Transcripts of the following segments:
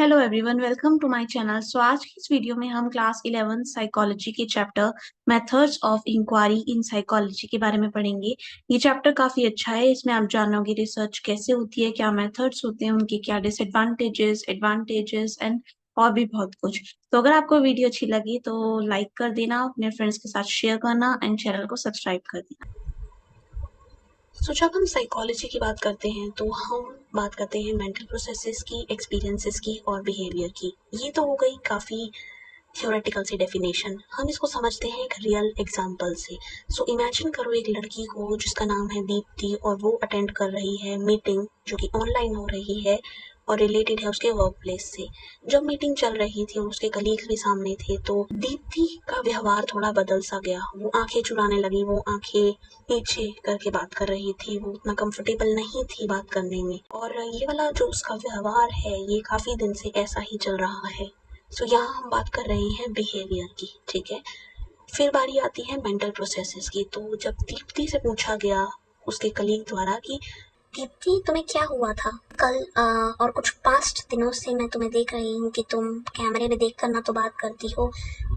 Hello everyone, welcome to my channel. So आज की इस वीडियो में हम क्लास 11 साइकोलॉजी के chapter methods of inquiry in psychology के बारे में पढ़ेंगे। ये चैप्टर काफी अच्छा है। इसमें आप जानोगे रिसर्च कैसे होती है, क्या मेथड्स होते हैं, उनके क्या डिसएडवांटेजेस, एडवांटेजेस एंड और भी बहुत कुछ। तो अगर आपको वीडियो अच्छी लगी तो लाइक कर देना, अपने फ्रेंड्स के साथ शेयर करना एंड चैनल को सब्सक्राइब कर देना। जब हम साइकोलॉजी की बात करते हैं तो हम बात करते हैं मेंटल प्रोसेसेस की, एक्सपीरियंसेस की और बिहेवियर की। ये तो हो गई काफ़ी थ्योरेटिकल सी डेफिनेशन। हम इसको समझते हैं एक रियल एग्जांपल से। इमेजिन करो एक लड़की को जिसका नाम है दीप्ति और वो अटेंड कर रही है मीटिंग जो कि ऑनलाइन हो रही है और रिलेटेड है उसके वर्क प्लेस से। जब मीटिंग चल रही थी और उसके कलीग्स भी सामने थे तो दीप्ति का व्यवहार थोड़ा बदल सा गया। वो आंखें चुराने लगी, वो आंखें नीचे करके बात कर रही थी, वो उतना कंफर्टेबल नहीं थी बात करने में। और ये वाला जो उसका व्यवहार है ये काफी दिन से ऐसा ही चल रहा है। यहाँ हम बात कर रहे हैं बिहेवियर की, ठीक है। फिर बारी आती है मेंटल प्रोसेसेस की। तो जब दीप्ति से पूछा गया उसके कलीग द्वारा कि दीप्ति तुम्हें क्या हुआ था कल, और कुछ पास्ट दिनों से मैं तुम्हें देख रही हूँ कि तुम कैमरे में देख कर ना तो बात करती हो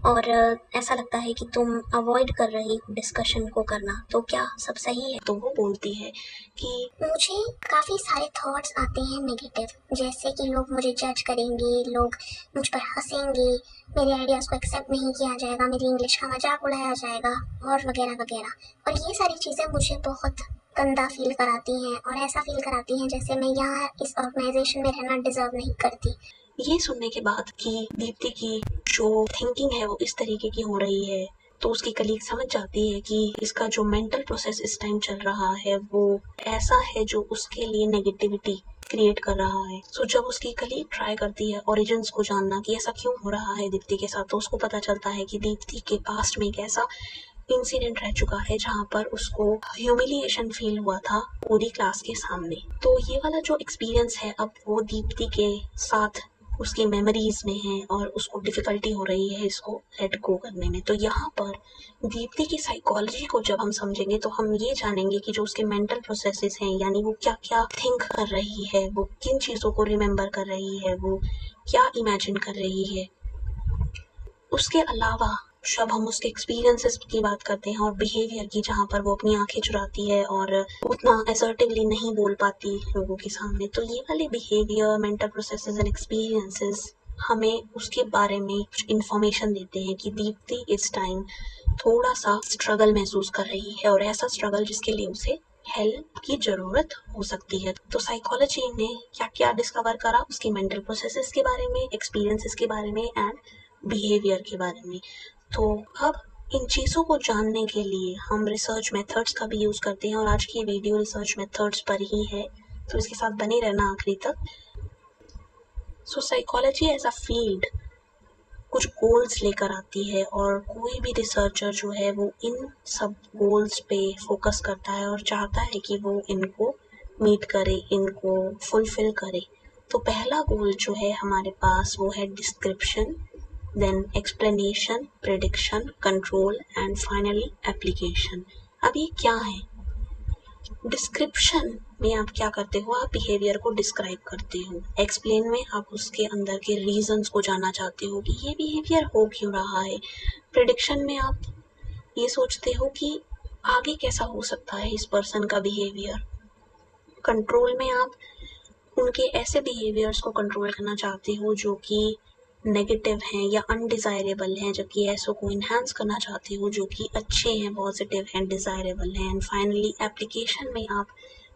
और ऐसा लगता है कि तुम अवॉइड कर रही हो डिस्कशन को करना, तो क्या सब सही है? तो वो बोलती है कि मुझे काफ़ी सारे थॉट्स आते हैं नेगेटिव, जैसे कि लोग मुझे जज करेंगे, लोग मुझ पर हंसेंगे, मेरे आइडियाज़ को एक्सेप्ट नहीं किया जाएगा, मेरी इंग्लिश का मजाक उड़ाया जाएगा और वगैरह वगैरह। और ये सारी चीज़ें मुझे बहुत गंदा फील कराती हैं और ऐसा फील कराती हैं जैसे मैं यहाँ इस ऑर्गेनाइजेशन में रहना डिजर्व नहीं करती। ये सुनने के बाद कि दीप्ति की जो थिंकिंग है वो इस तरीके की हो रही है तो उसकी कलीग समझ जाती है कि इसका जो मेंटल प्रोसेस इस टाइम चल रहा है वो ऐसा है जो उसके लिए नेगेटिविटी क्रिएट कर रहा है। जब उसकी कलीग ट्राई करती है ओरिजिन्स को जानना कि ऐसा क्यों हो रहा है दीप्ति के साथ, तो उसको पता चलता है कि दीप्ति के पास्ट में एक ऐसा इंसिडेंट रह चुका है जहाँ पर उसको ह्यूमिलिएशन फील हुआ था पूरी क्लास के सामने। तो ये वाला जो एक्सपीरियंस है अब वो दीप्ति के साथ उसकी मेमोरीज में है और उसको डिफिकल्टी हो रही है इसको लेट गो करने में। तो यहाँ पर दीप्ति की साइकोलॉजी को जब हम समझेंगे तो हम ये जानेंगे कि जो उसके मेंटल प्रोसेसेस हैं, यानी वो क्या क्या थिंक कर रही है, वो किन चीज़ों को रिमेम्बर कर रही है, वो क्या इमेजिन कर रही है। उसके अलावा जब हम उसके एक्सपीरियंसेस की बात करते हैं और बिहेवियर की, जहाँ पर वो अपनी आंखें चुराती है और उतना असर्टिवली नहीं बोल पाती लोगों के सामने, तो ये वाले behaviour, mental processes and experiences हमें उसके बारे में कुछ इन्फॉर्मेशन देते हैं कि दीप्ति इस टाइम थोड़ा सा स्ट्रगल महसूस कर रही है और ऐसा स्ट्रगल जिसके लिए उसे हेल्प की जरूरत हो सकती है। तो साइकोलॉजी ने क्या क्या डिस्कवर करा उसकी मेंटल प्रोसेसेस के बारे में, एक्सपीरियंसेस के बारे में एंड बिहेवियर के बारे में। तो अब इन चीज़ों को जानने के लिए हम रिसर्च मेथड्स का भी यूज़ करते हैं और आज की वीडियो रिसर्च मेथड्स पर ही है, तो इसके साथ बने रहना आखिरी तक। साइकोलॉजी एज अ फील्ड कुछ गोल्स लेकर आती है और कोई भी रिसर्चर जो है वो इन सब गोल्स पे फोकस करता है और चाहता है कि वो इनको मीट करे, इनको फुलफिल करे। तो पहला गोल जो है हमारे पास वो है description, then explanation, prediction, control and finally application. अब ये क्या है? डिस्क्रिप्शन में आप क्या करते हो, आप बिहेवियर को डिस्क्राइब करते हो। एक्सप्लेन में आप उसके अंदर के रीजंस को जानना चाहते हो कि ये बिहेवियर हो क्यों रहा है। प्रेडिक्शन में आप ये सोचते हो कि आगे कैसा हो सकता है इस पर्सन का बिहेवियर। कंट्रोल में आप उनके ऐसे बिहेवियर्स को कंट्रोल करना चाहते हो जो कि नेगेटिव हैं या अनडिज़ायरेबल हैं, जबकि ऐसों को इन्हांस करना चाहते हो जो कि अच्छे हैं, पॉजिटिव हैं, डिज़ायरेबल हैं। एंड फाइनली एप्लीकेशन में आप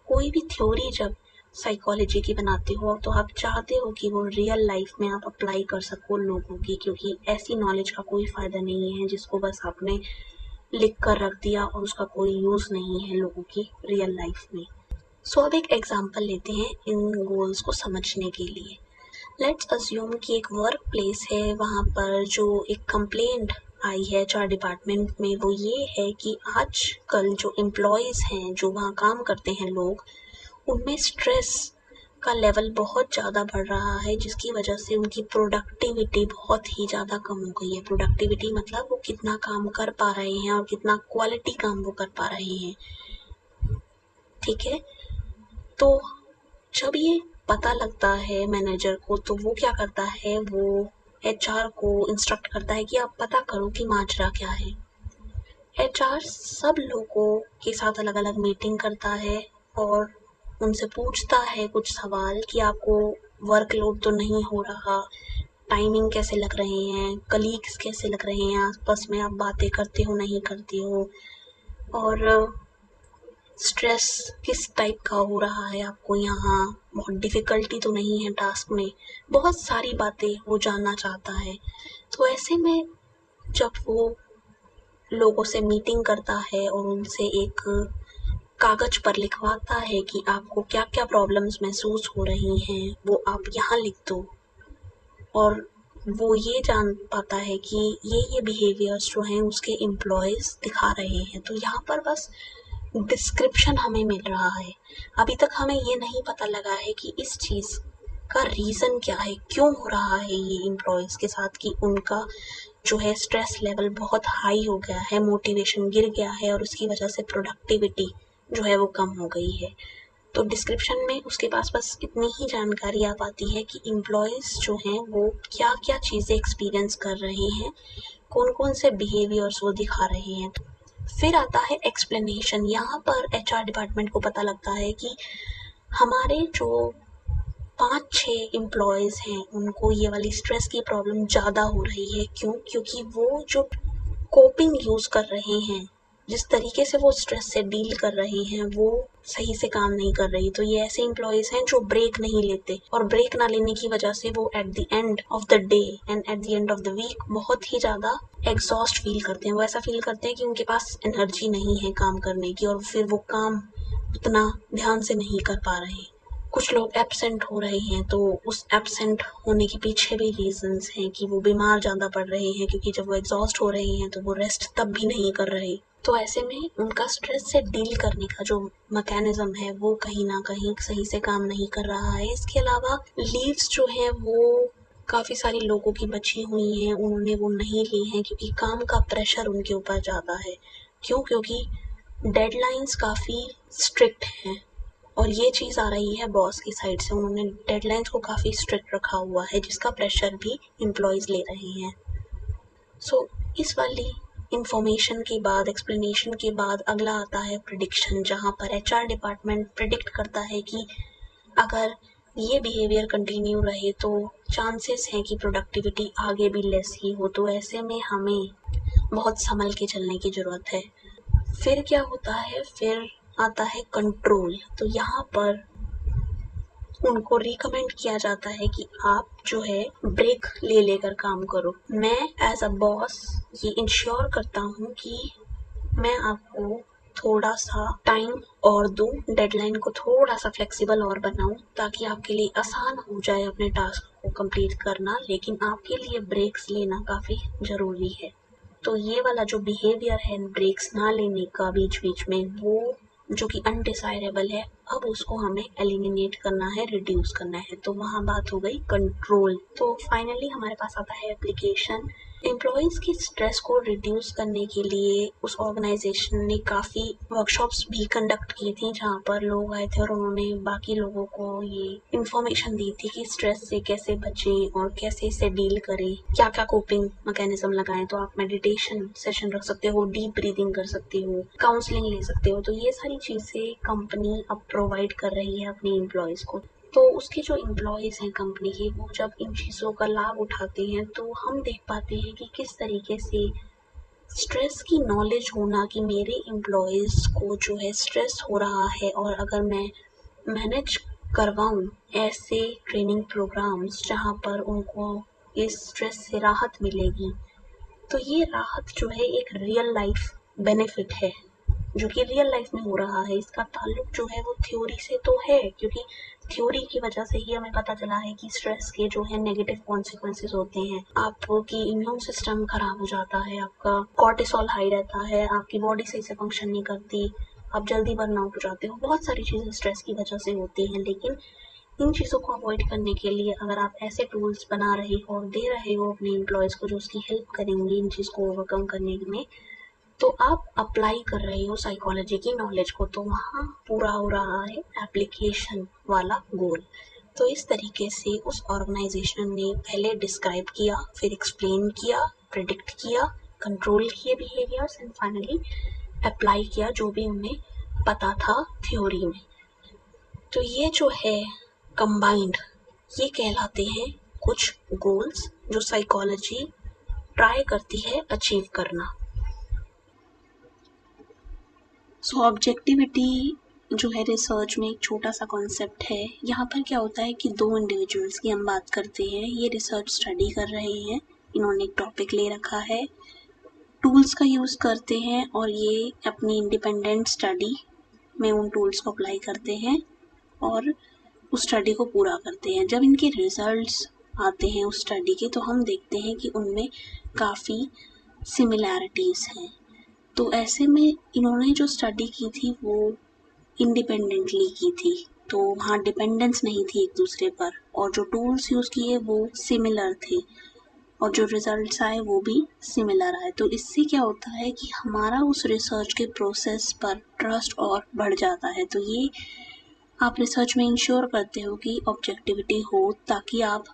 कोई भी थ्योरी जब साइकोलॉजी की बनाते हो तो आप चाहते हो कि वो रियल लाइफ में आप अप्लाई कर सको लोगों की, क्योंकि ऐसी नॉलेज का कोई फ़ायदा नहीं है जिसको बस आपने लिख कर रख दिया और उसका कोई यूज़ नहीं है लोगों की रियल लाइफ में। अब एक एग्जांपल लेते हैं इन गोल्स को समझने के लिए। लेट्स अज्यूम कि एक वर्क प्लेस है, वहाँ पर जो एक कंप्लेंट आई है एचआर डिपार्टमेंट में वो ये है कि आजकल जो एम्प्लॉयज़ हैं, जो वहाँ काम करते हैं लोग, उनमें स्ट्रेस का लेवल बहुत ज़्यादा बढ़ रहा है, जिसकी वजह से उनकी प्रोडक्टिविटी बहुत ही ज़्यादा कम हो गई है। प्रोडक्टिविटी मतलब वो कितना काम कर पा रहे हैं और कितना क्वालिटी काम वो कर पा रहे हैं, ठीक है। तो जब ये पता लगता है मैनेजर को, तो वो क्या करता है, वो एचआर को इंस्ट्रक्ट करता है कि आप पता करो कि माजरा क्या है। एचआर सब लोगों के साथ अलग अलग मीटिंग करता है और उनसे पूछता है कुछ सवाल कि आपको वर्कलोड तो नहीं हो रहा, टाइमिंग कैसे लग रहे हैं, कलीग्स कैसे लग रहे हैं, आपस में आप बातें करते हो नहीं करते हो, और स्ट्रेस किस टाइप का हो रहा है आपको यहाँ, बहुत डिफ़िकल्टी तो नहीं है टास्क में, बहुत सारी बातें वो जानना चाहता है। तो ऐसे में जब वो लोगों से मीटिंग करता है और उनसे एक कागज़ पर लिखवाता है कि आपको क्या-क्या प्रॉब्लम्स महसूस हो रही हैं, वो आप यहाँ लिख दो, और वो ये जान पाता है कि ये बिहेवियर्स जो हैं उसके एम्प्लॉयज़ दिखा रहे हैं। तो यहाँ पर बस डिस्क्रिप्शन हमें मिल रहा है। अभी तक हमें ये नहीं पता लगा है कि इस चीज़ का रीज़न क्या है, क्यों हो रहा है ये एम्प्लॉयज़ के साथ कि उनका जो है स्ट्रेस लेवल बहुत हाई हो गया है, मोटिवेशन गिर गया है और उसकी वजह से प्रोडक्टिविटी जो है वो कम हो गई है। तो डिस्क्रिप्शन में उसके पास बस इतनी ही जानकारी आ पाती है कि एम्प्लॉयज़ जो हैं वो क्या-क्या चीज़ें एक्सपीरियंस कर रहे हैं, कौन-कौन से बिहेवियर्स वो दिखा रहे हैं। फिर आता है एक्सप्लेनेशन। यहाँ पर एचआर डिपार्टमेंट को पता लगता है कि हमारे जो 5-6 एम्प्लॉयज़ हैं उनको ये वाली स्ट्रेस की प्रॉब्लम ज़्यादा हो रही है। क्यों? क्योंकि वो जो कोपिंग यूज़ कर रहे हैं, जिस तरीके से वो स्ट्रेस से डील कर रहे हैं, वो सही से काम नहीं कर रही। तो ये ऐसे एम्प्लॉयज़ हैं जो ब्रेक नहीं लेते, और ब्रेक ना लेने की वजह से वो at the end of the day and at the end of the week बहुत ही ज़्यादा एग्जॉस्ट फील करते हैं। वो ऐसा फील करते हैं कि उनके पास एनर्जी नहीं है काम करने की, और फिर वो काम उतना ध्यान से नहीं कर पा रहे। कुछ लोग एब्सेंट हो रहे हैं, तो उस एब्सेंट होने के पीछे भी रीजंस हैं कि वो बीमार ज़्यादा पड़ रहे हैं, क्योंकि जब वो एग्जॉस्ट हो रहे हैं तो वो रेस्ट तब भी नहीं कर रहे। तो ऐसे में उनका स्ट्रेस से डील करने का जो मैकेनिज्म है वो कहीं ना कहीं सही से काम नहीं कर रहा है। इसके अलावा लीव्स जो है वो काफ़ी सारी लोगों की बची हुई हैं, उन्होंने वो नहीं ली हैं क्योंकि काम का प्रेशर उनके ऊपर ज़्यादा है। क्यों? क्योंकि डेडलाइंस काफ़ी स्ट्रिक्ट हैं, और ये चीज़ आ रही है बॉस की साइड से। उन्होंने डेडलाइंस को काफ़ी स्ट्रिक्ट रखा हुआ है, जिसका प्रेशर भी एम्प्लॉयज़ ले रहे हैं। सो इस वाली इंफॉर्मेशन के बाद, एक्सप्लेनेशन के बाद अगला आता है प्रिडिक्शन, जहाँ पर एचआर डिपार्टमेंट प्रिडिक्ट करता है कि अगर ये बिहेवियर कंटिन्यू रहे तो चांसेस हैं कि प्रोडक्टिविटी आगे भी लेस ही हो। तो ऐसे में हमें बहुत संभल के चलने की ज़रूरत है। फिर क्या होता है, फिर आता है कंट्रोल। तो यहाँ पर उनको रिकमेंड किया जाता है कि आप जो है ब्रेक ले लेकर काम करो। मैं एज अ बॉस ये इंश्योर करता हूँ कि मैं आपको थोड़ा सा टाइम और दूँ, डेडलाइन को थोड़ा सा फ्लेक्सिबल और बनाऊँ, ताकि आपके लिए आसान हो जाए अपने टास्क को कंप्लीट करना, लेकिन आपके लिए ब्रेक्स लेना काफ़ी ज़रूरी है। तो ये वाला जो बिहेवियर है ब्रेक्स ना लेने का बीच बीच में, वो जो कि अनडिज़ायरेबल है, अब उसको हमें एलिमिनेट करना है, रिड्यूस करना है। तो वहाँ बात हो गई कंट्रोल। तो फाइनली हमारे पास आता है एप्लीकेशन। एम्प्लॉयज़ की स्ट्रेस को रिड्यूस करने के लिए उस ऑर्गेनाइजेशन ने काफ़ी वर्कशॉप्स भी कंडक्ट की थी, जहाँ पर लोग आए थे और उन्होंने बाकी लोगों को ये इन्फॉर्मेशन दी थी कि स्ट्रेस से कैसे बचें और कैसे इसे डील करें, क्या क्या कोपिंग मैकेनिज्म लगाएं। तो आप मेडिटेशन सेशन रख सकते हो, डीप ब्रीदिंग कर सकते हो, काउंसलिंग ले सकते हो। तो ये सारी चीज़ें कंपनी अब प्रोवाइड कर रही है अपने एम्प्लॉयज़ को। तो उसके जो एम्प्लॉयज़ हैं कंपनी के, वो जब इन चीज़ों का लाभ उठाते हैं तो हम देख पाते हैं कि किस तरीके से स्ट्रेस की नॉलेज होना कि मेरे एम्प्लॉयज़ को जो है स्ट्रेस हो रहा है, और अगर मैं मैनेज करवाऊँ ऐसे ट्रेनिंग प्रोग्राम्स जहाँ पर उनको इस स्ट्रेस से राहत मिलेगी, तो ये राहत जो है एक रियल लाइफ बेनिफिट है, जो कि रियल लाइफ में हो रहा है। इसका ताल्लुक जो है वो थ्योरी से तो है, क्योंकि थ्योरी की वजह से ही हमें पता चला है कि स्ट्रेस के जो है नेगेटिव कॉन्सिक्वेंसेस होते हैं। आपकी इम्यून सिस्टम खराब हो जाता है, आपका कॉर्टिसोल हाई रहता है, आपकी बॉडी सही से फंक्शन नहीं करती, आप जल्दी बर्नआउट हो जाते हो। बहुत सारी चीज़ें स्ट्रेस की वजह से होती हैं, लेकिन इन चीज़ों को अवॉइड करने के लिए अगर आप ऐसे टूल्स बना रहे हो और दे रहे हो अपने एम्प्लॉयज़ को जो उसकी हेल्प करेंगे इन चीज़ को ओवरकम करने में, तो आप अप्लाई कर रहे हो साइकोलॉजी की नॉलेज को। तो वहाँ पूरा हो रहा है एप्लीकेशन वाला गोल। तो इस तरीके से उस ऑर्गेनाइजेशन ने पहले डिस्क्राइब किया, फिर एक्सप्लेन किया, प्रिडिक्ट किया, कंट्रोल किए बिहेवियर्स एंड फाइनली अप्लाई किया जो भी उन्हें पता था थ्योरी में। तो ये जो है कंबाइंड, ये कहलाते हैं कुछ गोल्स जो साइकोलॉजी ट्राई करती है अचीव करना। सो ऑब्जेक्टिविटी जो है रिसर्च में एक छोटा सा कॉन्सेप्ट है। यहाँ पर क्या होता है कि दो इंडिविजुअल्स की हम बात करते हैं, ये रिसर्च स्टडी कर रहे हैं, इन्होंने एक टॉपिक ले रखा है, टूल्स का यूज़ करते हैं और ये अपनी इंडिपेंडेंट स्टडी में उन टूल्स को अप्लाई करते हैं और उस स्टडी को पूरा करते हैं। जब इनके रिजल्ट्स आते हैं उस स्टडी के तो हम देखते हैं कि उनमें काफ़ी सिमिलैरिटीज़ हैं। तो ऐसे में इन्होंने जो स्टडी की थी वो इंडिपेंडेंटली की थी, तो वहाँ डिपेंडेंस नहीं थी एक दूसरे पर, और जो टूल्स यूज़ किए वो सिमिलर थे और जो रिजल्ट्स आए वो भी सिमिलर आए। तो इससे क्या होता है कि हमारा उस रिसर्च के प्रोसेस पर ट्रस्ट और बढ़ जाता है। तो ये आप रिसर्च में इंश्योर करते हो कि ऑब्जेक्टिविटी हो ताकि आप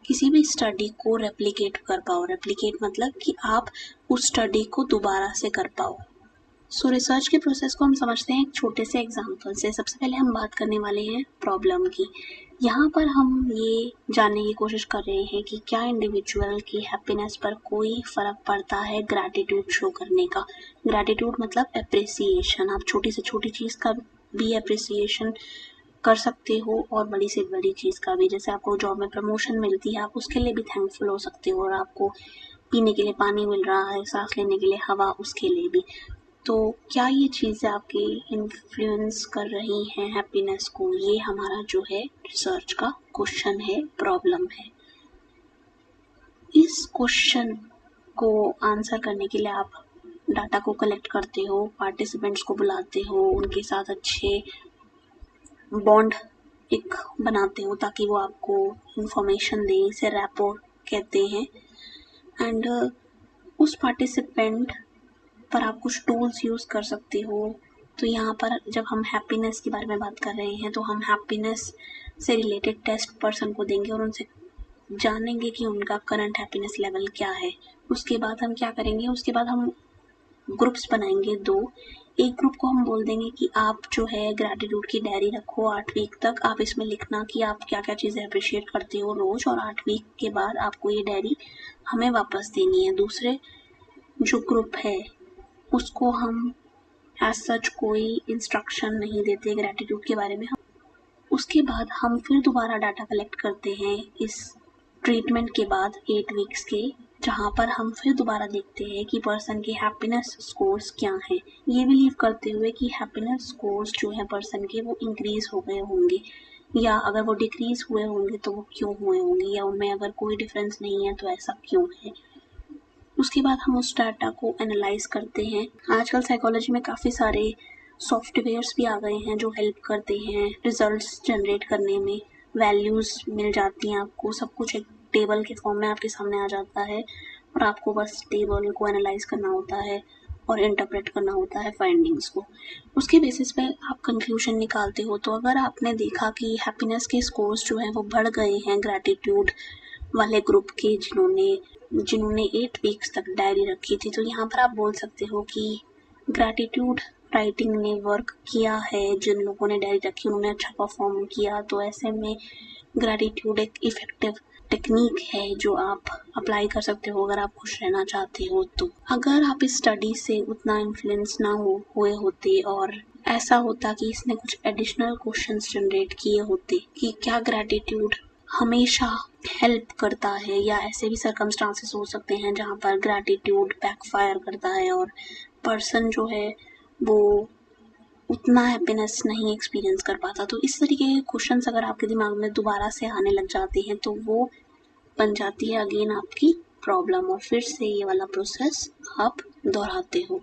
किसी भी स्टडी को रेप्लिकेट कर पाओ। रेप्लिकेट मतलब कि आप उस स्टडी को दोबारा से कर पाओ। सो रिसर्च के प्रोसेस को हम समझते हैं एक छोटे से एग्जाम्पल से। सबसे पहले हम बात करने वाले हैं प्रॉब्लम की। यहाँ पर हम ये जानने की कोशिश कर रहे हैं कि क्या इंडिविजुअल की हैप्पीनेस पर कोई फ़र्क पड़ता है ग्रैटिट्यूड शो करने का। ग्रैटिट्यूड मतलब अप्रिसिएशन। आप छोटी से छोटी चीज़ का भी अप्रिसिएशन कर सकते हो और बड़ी से बड़ी चीज़ का भी। जैसे आपको जॉब में प्रमोशन मिलती है, आप उसके लिए भी थैंकफुल हो सकते हो, और आपको पीने के लिए पानी मिल रहा है, सांस लेने के लिए हवा, उसके लिए भी। तो क्या ये चीज़ें आपकी इन्फ्लुएंस कर रही हैं हैप्पीनेस को, ये हमारा जो है रिसर्च का क्वेश्चन है, प्रॉब्लम है। इस क्वेश्चन को आंसर करने के लिए आप डाटा को कलेक्ट करते हो, पार्टिसिपेंट्स को बुलाते हो, उनके साथ अच्छे बॉन्ड एक बनाते हो ताकि वो आपको इंफॉर्मेशन दें, इसे रैपोर्ट कहते हैं। एंड उस पार्टिसिपेंट पर आप कुछ टूल्स यूज़ कर सकते हो। तो यहाँ पर जब हम हैप्पीनेस के बारे में बात कर रहे हैं तो हम हैप्पीनेस से रिलेटेड टेस्ट पर्सन को देंगे और उनसे जानेंगे कि उनका करंट हैप्पीनेस लेवल क्या है। उसके बाद हम क्या करेंगे, उसके बाद हम ग्रुप्स बनाएंगे दो। एक ग्रुप को हम बोल देंगे कि आप जो है ग्रैटिट्यूड की डायरी रखो 8 वीक तक, आप इसमें लिखना कि आप क्या क्या चीज़ें अप्रिशिएट करते हो रोज़, और 8 वीक के बाद आपको ये डायरी हमें वापस देनी है। दूसरे जो ग्रुप है उसको हम एज सच कोई इंस्ट्रक्शन नहीं देते ग्रैटिट्यूड के बारे में। उसके बाद हम फिर दोबारा डाटा कलेक्ट करते हैं इस ट्रीटमेंट के बाद 8 वीक्स के, जहाँ पर हम फिर दोबारा देखते हैं कि पर्सन के हैप्पीनेस स्कोर्स क्या हैं, ये बिलीव करते हुए कि हैप्पीनेस स्कोर्स जो है पर्सन के वो इंक्रीज़ हो गए होंगे, या अगर वो डिक्रीज़ हुए होंगे तो वो क्यों हुए होंगे, या उनमें अगर कोई डिफरेंस नहीं है तो ऐसा क्यों है। उसके बाद हम उस डाटा को एनालाइज करते हैं। आजकल साइकोलॉजी में काफ़ी सारे सॉफ्टवेयर्स भी आ गए हैं जो हेल्प करते हैं रिजल्ट्स जनरेट करने में। वैल्यूज़ मिल जाती हैं आपको, सब कुछ एक टेबल के फॉर्म में आपके सामने आ जाता है और आपको बस टेबल को एनालाइज करना होता है और इंटरप्रेट करना होता है फाइंडिंग्स को। उसके बेसिस पे आप कंक्लूजन निकालते हो। तो अगर आपने देखा कि हैप्पीनेस के स्कोर्स जो हैं वो बढ़ गए हैं ग्रैटिट्यूड वाले ग्रुप के जिन्होंने 8 वीक्स तक डायरी रखी थी, तो यहाँ पर आप बोल सकते हो कि ग्रैटिट्यूड राइटिंग ने वर्क किया है। जिन लोगों ने डायरी रखी उन्होंने अच्छा परफॉर्म किया। तो ऐसे में ग्रैटिट्यूड एक इफ़ेक्टिव टेक्निक है जो आप अप्लाई कर सकते हो अगर आप खुश रहना चाहते हो। तो अगर आप इस स्टडी से उतना इन्फ्लुएंस ना हुए होते और ऐसा होता कि इसने कुछ एडिशनल क्वेश्चंस जनरेट किए होते कि क्या ग्रैटिट्यूड हमेशा हेल्प करता है, या ऐसे भी सर्कमस्टांसेस हो सकते हैं जहाँ पर ग्रैटिट्यूड बैकफायर करता है और पर्सन जो है वो उतना हैप्पीनेस नहीं एक्सपीरियंस कर पाता। तो इस तरीके के क्वेश्चंस अगर आपके दिमाग में दोबारा से आने लग जाते हैं तो वो बन जाती है अगेन आपकी प्रॉब्लम, और फिर से ये वाला प्रोसेस आप दोहराते हो।